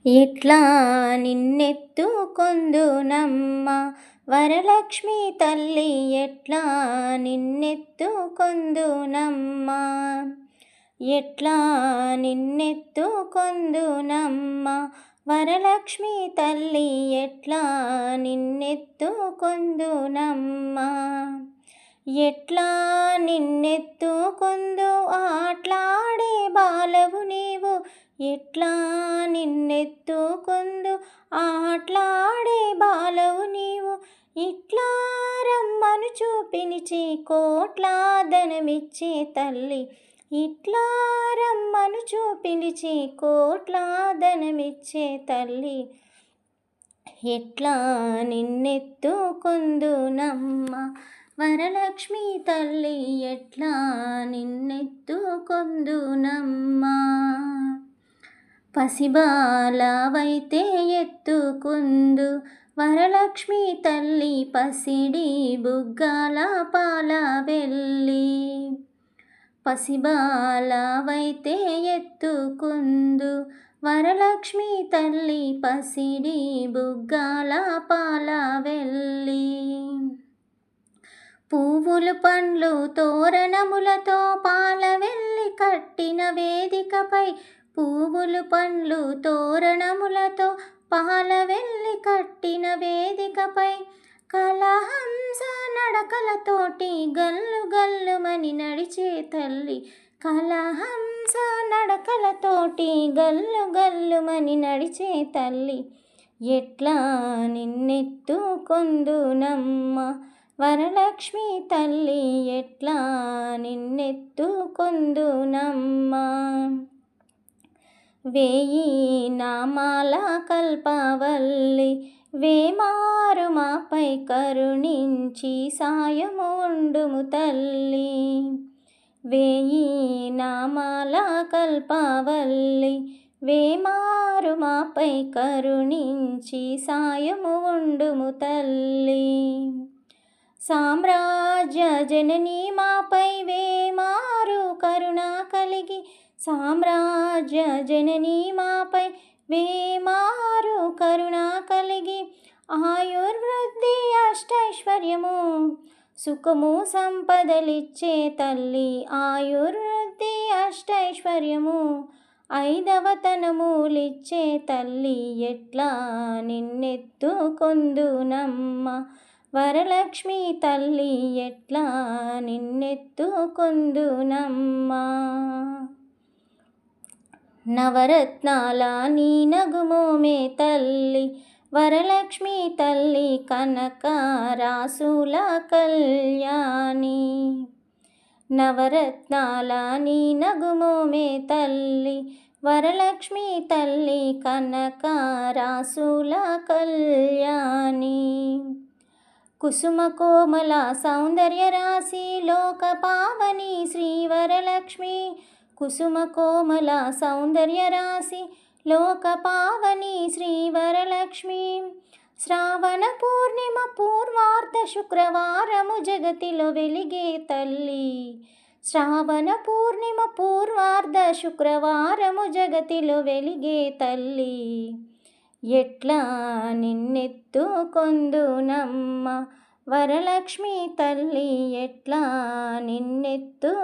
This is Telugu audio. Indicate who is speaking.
Speaker 1: ఎట్లా నిన్నెత్తుకొందునమ్మ వరలక్ష్మి తల్లి, ఎట్లా నిన్నెత్తుకొందునమ్మ, ఎట్లా నిన్నెత్తుకొందునమ్మ వరలక్ష్మి తల్లి, ఎట్లా నిన్నెత్తుకొందునమ్మ, ఎట్లా నిన్నెత్తుకొందు ఆట్లాడే బాలవు నీవు, ఎట్లా నిన్నెత్తుకొందు ఆట్లాడే బాలవు నీవు, ఇట్లా రమ్మను చూపినిచి కోట్ల ధనమిచ్చే తల్లి, ఇట్లా రమ్మను చూపినిచి కోట్ల ధనమిచ్చే తల్లి, ఎట్లా నిన్నెత్తుకొందునమ్మ వరలక్ష్మి తల్లి, ఎట్లా నిన్నెత్తుకొందునమ్మ. పసిబాలవైతే ఎత్తుకొందు వరలక్ష్మి తల్లి, పసిడి బుగ్గల పాల వెళ్ళి, పసిబాలవైతే ఎత్తుకొందు వరలక్ష్మి తల్లి, పసిడి బుగ్గల పాల వెళ్ళి, పువ్వులు పండ్లు తోరణములతో పాల వెళ్ళి కట్టిన వేదికపై, పువ్వులు పండ్లు తోరణములతో పాల వెళ్ళి కట్టిన వేదికపై, కలహంస నడకలతోటి గల్లు గల్లుమని నడిచే తల్లి, కలహంస నడకలతోటి గల్లు గల్లుమని నడిచే తల్లి, ఎట్లా నిన్నెత్తుకొందునమ్మ వరలక్ష్మి తల్లి, ఎట్లా నిన్నెత్తుకొందునమ్మ. వేయి నామాల కల్పవల్లి, వేమారు మాపై కరుణించి సాయము ఉండుము తల్లి, వేయి నామాల కల్పవల్లి, వేమారు మాపై కరుణించి సాయము ఉండుము తల్లి, సామ్రాజ్య జనని మాపై వేమారు కరుణ కలిగి, సామ్రాజ్య జనని మాపై వేమారు కరుణ కలిగి, ఆయుర్వృద్ధి అష్టైశ్వర్యము సుఖము సంపదలిచ్చే తల్లి, ఆయుర్వృద్ధి అష్టైశ్వర్యము ఐదవతనములిచ్చే తల్లి, ఎట్లా నిన్నెత్తుకొందునమ్మ వరలక్ష్మి తల్లి, ఎట్లా నిన్నెత్తుకొందునమ్మ. నవరత్నాల నీ నగుమోమే తల్లి వరలక్ష్మి తల్లి, కనక రాసుల కళ్యాణి, నవరత్నాల నీ నగుమోమే తల్లి వరలక్ష్మి తల్లి, కనక రాసుల కళ్యాణి, కుసుమ కోమల సౌందర్య రాశి లోక పావని శ్రీ వరలక్ష్మి, కుసుమ కోమల సౌందర్య రాశి లోక పావని శ్రీ వరలక్ష్మి, శ్రావణ పూర్ణిమ పూర్వార్ధ శుక్రవారము జగతిలో వెలిగే తల్లి, శ్రావణ పూర్ణిమ పూర్వార్ధ శుక్రవారము జగతిలో వెలిగే తల్లి, ఎట్లా నిన్నెత్తుకొందునమ్మ వరలక్ష్మి తల్లి, ఎట్లా నిన్నెత్తుకొందునమ్మ.